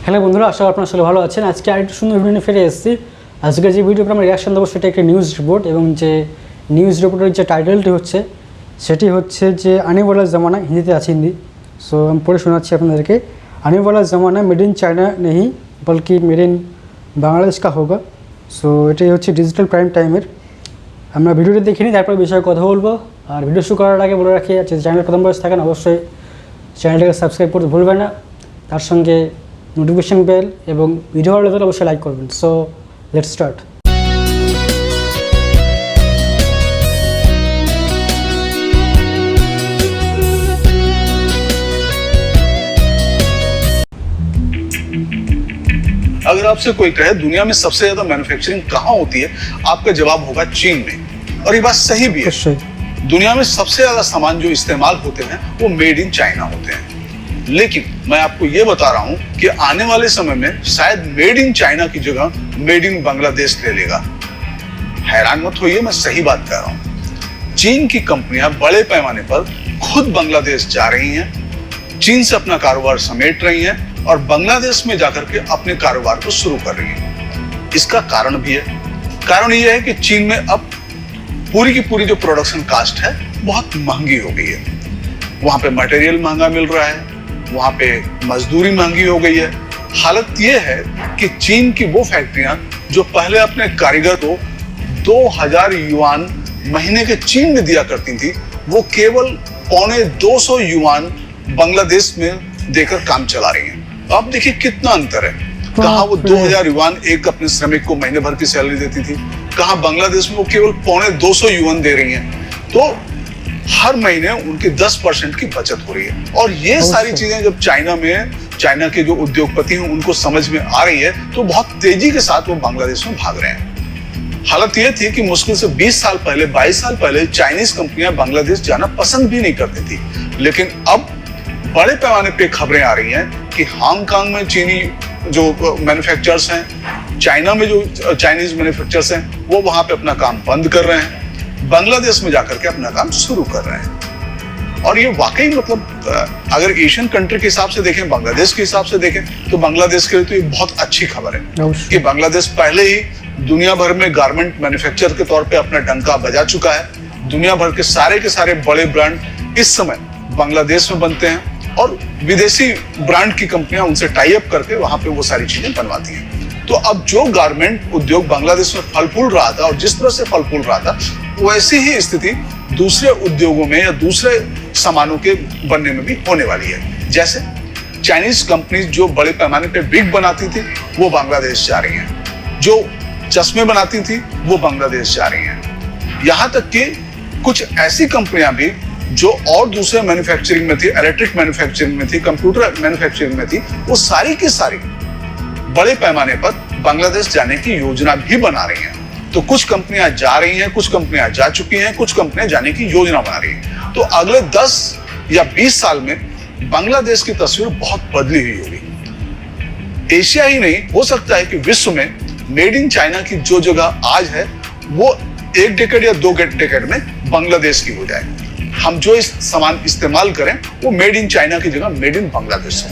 Hello বন্ধুরা, আশা করি আপনারা সবাই ভালো আছেন। আজকে আরেকটু সুন্দর ভিডিও নিয়ে ফিরে এসেছি। আজকে যে ভিডিওতে আমরা রিয়াকশন দেবো সেটা একটা নিউজ রিপোর্ট, এবং যে নিউজ রিপোর্টের যে টাইটেলটি হচ্ছে সেটি হচ্ছে যে आने वाला ज़माना, হিন্দিতে আছে হিন্দি, সো আমি পড়ে শোনাচ্ছি আপনাদেরকে। आने वाला ज़माना मेड इन चाइना नहीं बल्कि मेड इन বাংলাদেশ का होगा। সো এটাই হচ্ছে ডিজিটাল প্রাইম টাইমের। আমরা ভিডিওটি দেখে নিই, তারপরে বিষয়ে কথা বলবো। আর ভিডিও শুরু করার আগে বলে রাখি, যে চ্যানেল প্রথম বয়স থাকেন অবশ্যই চ্যানেলটাকে সাবস্ক্রাইব করতে ভুলবেন না, তার সঙ্গে নোটিফিকেশন বেল, এবং ভিডিও ভালো লাগলে অবশ্যই লাইক করবেন। So let's start. अगर आपसे कोई कहे दुनिया में सबसे ज्यादा मैन्युफैक्चरिंग कहाँ होती है, आपका जवाब होगा चीन में। और ये बात सही भी है। दुनिया में सबसे ज्यादा सामान जो इस्तेमाल होते हैं वो मेड इन चाइना होते हैं। लेकिन मैं आपको ये बता रहा हूं कि आने वाले समय में शायद मेड इन चाइना की जगह मेड इन बांग्लादेश ले लेगा। हैरान मत होइए, मैं सही बात कह रहा हूं। चीन की कंपनियां बड़े पैमाने पर खुद बांग्लादेश जा रही हैं, चीन से अपना कारोबार समेट रही हैं और बांग्लादेश में जाकर के अपने कारोबार को शुरू कर रही है। इसका कारण भी है। कारण यह है कि चीन में अब पूरी की पूरी जो प्रोडक्शन कास्ट है बहुत महंगी हो गई है। वहां पे मटेरियल महंगा मिल रहा है, वहां पे मजदूरी महंगी हो गई है। हालत यह है कि चीन की वो फैक्ट्रियां जो पहले अपने कारीगर को 2000 युआन महीने के चीन में दिया करती थी, वो केवल 250 युआन बांग्लादेश में देकर काम चला रही हैं। अब देखिए कितना अंतर है। कहाँ वो 2000 युआन एक अपने श्रमिक को महीने भर की सैलरी देती थी, कहाँ बांग्लादेश में वो केवल 250 युआन दे रही हैं। तो हर महीने उनकी 10% की बचत हो रही है। और ये सारी चीजें जब चाइना के जो उद्योगपति हैं उनको समझ में आ रही है, तो बहुत तेजी के साथ वो बांग्लादेश में भाग रहे हैं। हालत ये थी कि मुश्किल से 20 साल पहले 22 साल पहले चाइनीज कंपनियां बांग्लादेश जाना पसंद भी नहीं करती थी। लेकिन अब बड़े पैमाने पे खबरें आ रही हैं कि हांगकांग में चीनी जो मैन्युफैक्चरर्स हैं, चाइना में जो चाइनीज मैन्युफैक्चरर्स हैं, वो वहां पे अपना काम बंद कर रहे हैं, बांग्लादेश में जाकर के अपना काम शुरू कर रहे हैं। और ये वाकई मतलब अगर एशियन कंट्री के हिसाब से देखें, बांग्लादेश के हिसाब से देखें, तो बांग्लादेश के लिए तो ये बहुत अच्छी खबर है कि बांग्लादेश पहले ही दुनिया भर में गारमेंट मैन्युफैक्चरर के तौर पे अपना डंका बजा चुका है। दुनिया भर के सारे बड़े ब्रांड इस समय बांग्लादेश में बनते हैं और विदेशी ब्रांड की कंपनियां उनसे टाई अप करके वहां पे वो सारी चीजें बनवाती हैं। तो अब जो गारमेंट उद्योग बांग्लादेश में फल फूल रहा था और जिस तरह से फल फूल रहा था, वैसी ही स्थिति दूसरे उद्योगों में या दूसरे सामानों के बनने में भी होने वाली है। जैसे चाइनीज कंपनी जो बड़े पैमाने पे विग बनाती थी वो बांग्लादेश जा रही हैं, जो चश्मे बनाती थी वो बांग्लादेश जा रही हैं। यहां तक कि कुछ ऐसी कंपनियां भी जो और दूसरे मैन्युफैक्चरिंग में थी, इलेक्ट्रिक मैन्युफैक्चरिंग में थी, कंप्यूटर मैन्युफैक्चरिंग में थी, वो सारी की सारी बड़े पैमाने पर बांग्लादेश जाने की योजना भी बना रही हैं। तो कुछ कंपनियां जा रही हैं, कुछ कंपनियां जा चुकी हैं, कुछ कंपनियां जाने की योजना बना रही हैं। तो अगले 10 या 20 साल में बांग्लादेश की तस्वीर बहुत बदली हुई होगी। एशिया ही नहीं, हो सकता है कि विश्व में मेड इन चाइना की जो जगह आज है वो 1 डेकेड या 2 डेकेड में बांग्लादेश की हो जाए। हम जो इस सामान इस्तेमाल करें वो मेड इन चाइना की जगह मेड इन बांग्लादेश है।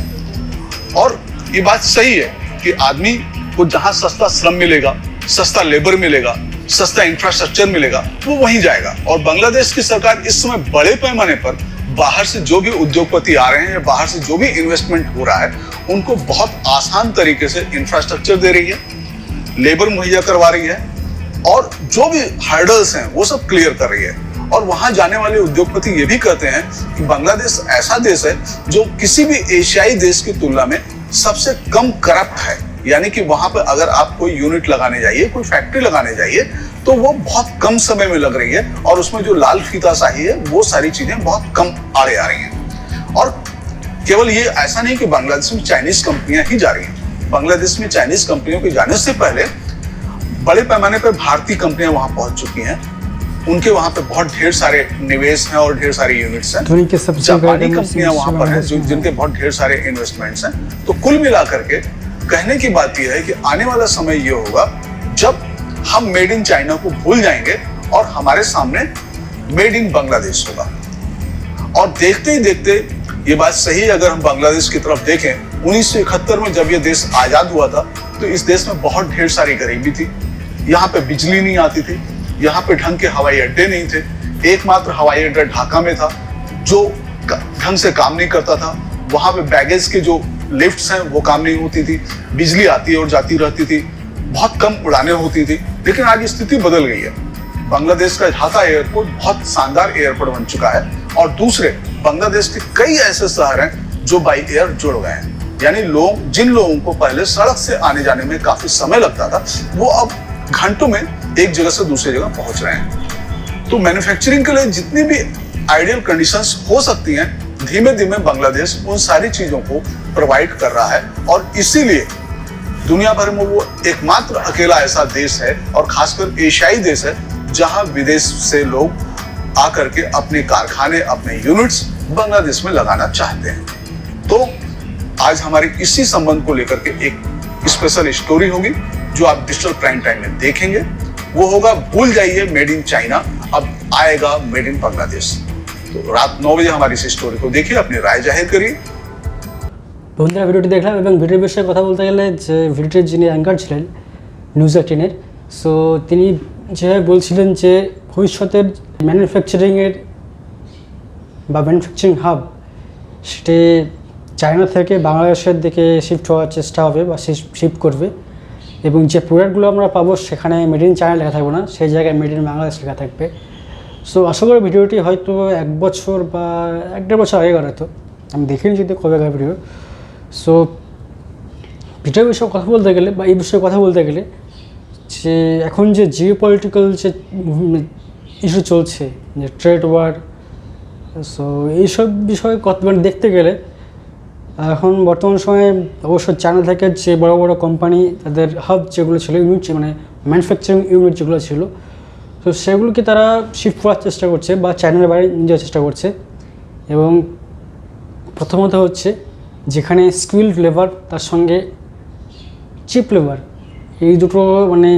और ये बात सही है कि आदमी को जहां सस्ता श्रम मिलेगा, सस्ता लेबर मिलेगा, सस्ता इंफ्रास्ट्रक्चर मिलेगा, वो वहीं जाएगा। और बांग्लादेश की सरकार इस समय बड़े पैमाने पर बाहर से जो भी उद्योगपति आ रहे हैं या बाहर से जो भी इन्वेस्टमेंट हो रहा है, उनको बहुत आसान तरीके से इंफ्रास्ट्रक्चर दे रही है, लेबर मुहैया करवा रही है, और जो भी हर्डल्स हैं वो सब क्लियर कर रही है। और वहां जाने वाले उद्योगपति ये भी कहते हैं कि बांग्लादेश ऐसा देश है जो किसी भी एशियाई देश की तुलना में सबसे कम करप्ट है। यानी कि वहां पर अगर आप कोई यूनिट लगाने जाइए, कोई फैक्ट्री लगाने जाइए, तो वो बहुत कम समय में लग रही है, और उसमें जो लाल फीताशाही है वो सारी चीजें बहुत कम आड़े आ रही हैं। और केवल ये ऐसा नहीं कि बांग्लादेश में चाइनीज कंपनियां ही जा रही हैं। बांग्लादेश में चाइनीज कंपनियों के जाने से पहले बड़े पैमाने पर भारतीय कंपनियां वहां पहुंच चुकी हैं। उनके वहां पे बहुत ढेर सारे निवेश हैं और ढेर सारे यूनिट्स हैं। जापानी कंपनियां वहां पर हैं जिनके बहुत ढेर सारे इन्वेस्टमेंट्स हैं। तो कुल मिलाकर के कहने की बात यह है कि आने वाला समय ये होगा जब हम मेड इन चाइना को भूल जाएंगे और हमारे सामने मेड इन बांग्लादेश होगा। और देखते ही देखते ये बात सही है, अगर हम बांग्लादेश की तरफ देखें 1971 में जब ये देश आजाद हुआ था तो इस देश में बहुत ढेर सारी गरीबी थी। यहाँ पे बिजली नहीं आती थी, यहाँ पे ढंग के हवाई अड्डे नहीं थे। एकमात्र हवाई अड्डा ढाका में था जो ढंग से काम नहीं करता था। वहां पे बैगेज के जो लिफ्ट्स हैं वो काम नहीं होती थी, बिजली आती और जाती रहती थी, बहुत कम उड़ानें होती थी। लेकिन आज स्थिति बदल गई है। बांग्लादेश का ढाका एयरपोर्ट बहुत शानदार एयरपोर्ट बन चुका है और दूसरे बांग्लादेश के कई ऐसे शहर हैं जो बाई एयर जुड़ गए हैं। यानी जिन लोगों को पहले सड़क से आने जाने में काफी समय लगता था वो अब घंटों में एक जगह से दूसरी जगह पहुंच रहे हैं। तो मैन्युफैक्चरिंग के लिए जितनी भी आइडियल कंडीशंस हो सकती हैं, धीमे धीमे बांग्लादेश उन सारी चीजों को प्रोवाइड कर रहा है और इसीलिए दुनिया भर में वो एकमात्र अकेला ऐसा देश है और खासकर एशियाई देश है जहां विदेश से लोग आकर के अपने कारखाने, अपने यूनिट्स बांग्लादेश में लगाना चाहते हैं। तो आज हमारी इसी संबंध को लेकर के एक स्पेशल स्टोरी होगी जो आप डिजिटल प्राइम टाइम में देखेंगे। वो होगा भूल जाइए मेड इन चाइना, अब आएगा मेड इन बांग्लादेश। तो रात 9 बजे हमारी इस स्टोरी को देखिए, अपनी राय जाहिर करिए। বন্ধুরা ভিডিওটি দেখলাম এবং ভিডিওর বিষয়ে কথা বলতে গেলে যে ভিডিওটির যিনি অ্যাঙ্কার ছিলেন নিউজ 18-এর, সো তিনি যেভাবে বলছিলেন যে ভবিষ্যতের ম্যানুফ্যাকচারিংয়ের বা ম্যানুফ্যাকচারিং হাব সেটি চায়না থেকে বাংলাদেশের দিকে শিফট হওয়ার চেষ্টা হবে বা শিফট করবে এবং যে প্রোডাক্টগুলো আমরা পাবো সেখানে মেড ইন চায়না লেখা থাকবে না, সেই জায়গায় মেড ইন বাংলাদেশ লেখা থাকবে। সো আশা করি ভিডিওটি হয়তো 1 বছর বা 1.5 বছর আগেকার, হয়তো আমি দেখিনি যদি কবেকার ভিডিও। সো ভিডিওর বিষয়ে কথা বলতে গেলে বা এই বিষয়ে কথা বলতে গেলে যে এখন যে জিওপলিটিক্যাল যে ইস্যু চলছে, যে ট্রেড ওয়ার, সো এইসব বিষয়ে মানে দেখতে গেলে এখন বর্তমান সময়ে অবশ্য চায়না থেকে যে বড় বড় কোম্পানি তাদের হাব যেগুলো ছিল, ইউনিট মানে ম্যানুফ্যাকচারিং ইউনিট যেগুলো ছিল, তো সেগুলোকে তারা শিফট করার চেষ্টা করছে বা চায়নার বাইরে নিয়ে যাওয়ার চেষ্টা করছে। এবং প্রথমত হচ্ছে যেখানে স্কিল্ড লেবার তার সঙ্গে চিপ লেবার, এই দুটো মানে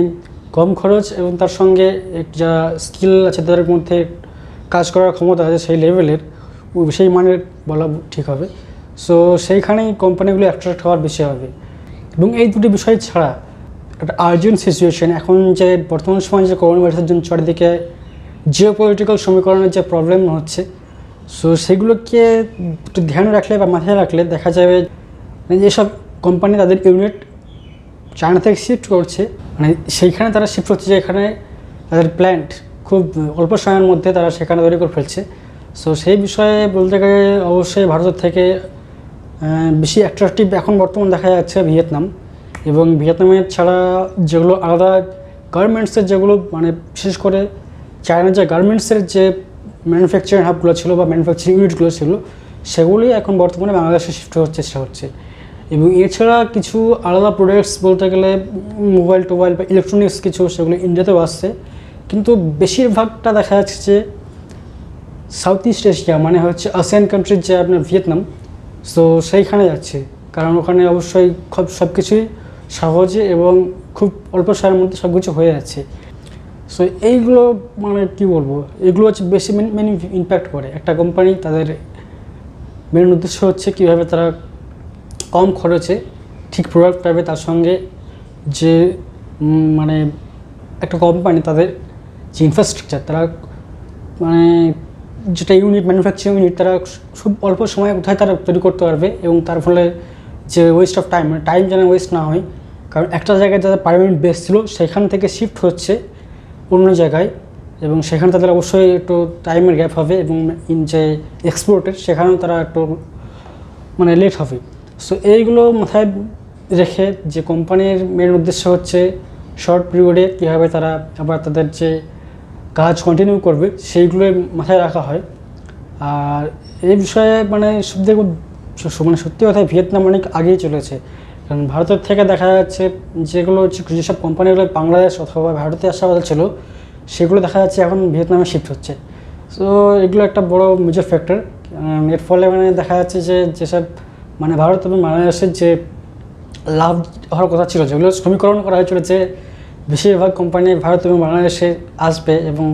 কম খরচ এবং তার সঙ্গে যা স্কিল আছে তাদের মধ্যে কাজ করার ক্ষমতা আছে সেই লেভেলের, সেই মানের বলা ঠিক হবে। সো সেইখানেই কোম্পানিগুলো অ্যাট্রাক্ট হওয়ার বেশি হবে। এবং এই দুটি বিষয় ছাড়া একটা আর্জেন্ট সিচুয়েশন, এখন যে বর্তমান সময়ে যে করোনা ভাইরাসের জন্য চারিদিকে জিওপলিটিক্যাল সমীকরণের যে প্রবলেম হচ্ছে, সো সেগুলোকে একটু ধ্যান রাখলে বা মাথায় রাখলে দেখা যাবে যেসব কোম্পানি তাদের ইউনিট চায়না থেকে শিফট করছে, মানে সেইখানে তারা শিফট হচ্ছে যেখানে তাদের প্ল্যান্ট খুব অল্প সময়ের মধ্যে তারা সেখানে তৈরি করে ফেলছে। সো সেই বিষয়ে বলতে গেলে অবশ্যই ভারতের থেকে বেশি অ্যাট্রাকটিভ এখন বর্তমান দেখা যাচ্ছে ভিয়েতনাম। এবং ভিয়েতনামের ছাড়া যেগুলো আলাদা গার্মেন্টসের যেগুলো মানে বিশেষ করে চায়নার যে গার্মেন্টসের যে ম্যানুফ্যাকচারিং হাবগুলো ছিল বা ম্যানুফ্যাকচারিং ইউনিটগুলো ছিল সেগুলোই এখন বর্তমানে বাংলাদেশে শিফট হওয়ার চেষ্টা হচ্ছে। এবং এছাড়া কিছু আলাদা প্রোডাক্টস বলতে গেলে মোবাইল টোবাইল বা ইলেকট্রনিক্স কিছু, সেগুলো ইন্ডিয়াতেও আসছে, কিন্তু বেশিরভাগটা দেখা যাচ্ছে যে সাউথ ইস্ট এশিয়া মানে হচ্ছে আসিয়ান কান্ট্রির যে আপনার ভিয়েতনাম, সো সেইখানে যাচ্ছে। কারণ ওখানে অবশ্যই সব কিছুই সহজে এবং খুব অল্প সময়ের মধ্যে সব কিছু হয়ে যাচ্ছে। সো এইগুলো মানে কী বলবো, এগুলো হচ্ছে বেশি মেন ইম্প্যাক্ট করে একটা কোম্পানি। তাদের মেন উদ্দেশ্য হচ্ছে কীভাবে তারা কম খরচে ঠিক প্রোডাক্ট পাবে, তার সঙ্গে যে মানে একটা কোম্পানি তাদের যে ইনফ্রাস্ট্রাকচার তারা মানে যেটা ইউনিট ম্যানুফ্যাকচারিং ইউনিট তারা খুব অল্প সময়ে কোথায় তারা তৈরি করতে পারবে এবং তার ফলে যে ওয়েস্ট অফ টাইম, মানে টাইম যেন ওয়েস্ট না হয়। কারণ একটা জায়গায় যাদের পারমানেন্ট বেস ছিল সেখান থেকে শিফট হচ্ছে অন্য জায়গায় এবং সেখানে তাদের অবশ্যই একটু টাইমের গ্যাপ হবে এবং যে এক্সপোর্টের সেখানেও তারা একটু মানে লেট হবে। সো এইগুলো মাথায় রেখে যে কোম্পানির মেন উদ্দেশ্য হচ্ছে শর্ট পিরিয়ডে কীভাবে তারা আবার তাদের যে কাজ কন্টিনিউ করবে সেইগুলোই মাথায় রাখা হয়। আর এই বিষয়ে মানে সত্যি কথা ভিয়েতনাম অনেক আগেই চলেছে। কারণ ভারতের থেকে দেখা যাচ্ছে যেগুলো যেসব কোম্পানিগুলো বাংলাদেশ অথবা ভারতে আসার কথা ছিল সেগুলো দেখা যাচ্ছে এখন ভিয়েতনামে শিফট হচ্ছে। সো এগুলো একটা বড় মেজর ফ্যাক্টর। এর ফলে মানে দেখা যাচ্ছে যে যেসব মানে ভারত এবং বাংলাদেশের যে লাভ হওয়ার কথা ছিল, যেগুলো সমীকরণ করা হয়েছিল যে বেশিরভাগ কোম্পানি ভারত এবং বাংলাদেশে আসবে এবং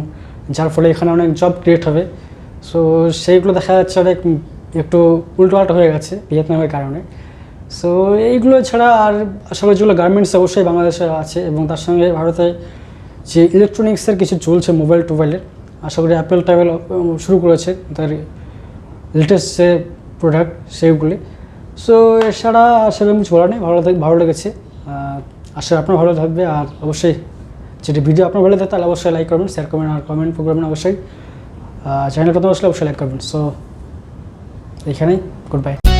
যার ফলে এখানে অনেক জব ক্রিয়েট হবে, সো সেইগুলো দেখা যাচ্ছে অনেক একটু উল্টোপাল্টা হয়ে গেছে ভিয়েতনামের কারণে। সো এইগুলো ছাড়া আর আশা করি যেগুলো গার্মেন্টস অবশ্যই বাংলাদেশে আছে, এবং তার সঙ্গে ভারতে যে ইলেকট্রনিক্সের কিছু চলছে মোবাইল টোবাইলের, আশা করি অ্যাপেল ট্যাপেল শুরু করেছে তার লেটেস্ট যে প্রোডাক্ট সেইগুলি। সো এছাড়া সেরকম কিছু বলার নেই, ভালো লেগেছে, আশা আপনার ভালো থাকবে। আর অবশ্যই যেটি ভিডিও আপনার ভালো থাকে তাহলে অবশ্যই লাইক করবেন, শেয়ার করবেন আর কমেন্ট করবেন অবশ্যই। চ্যানেলটা তো অবশ্যই লাইক করবেন। সো এখানেই গুড বাই।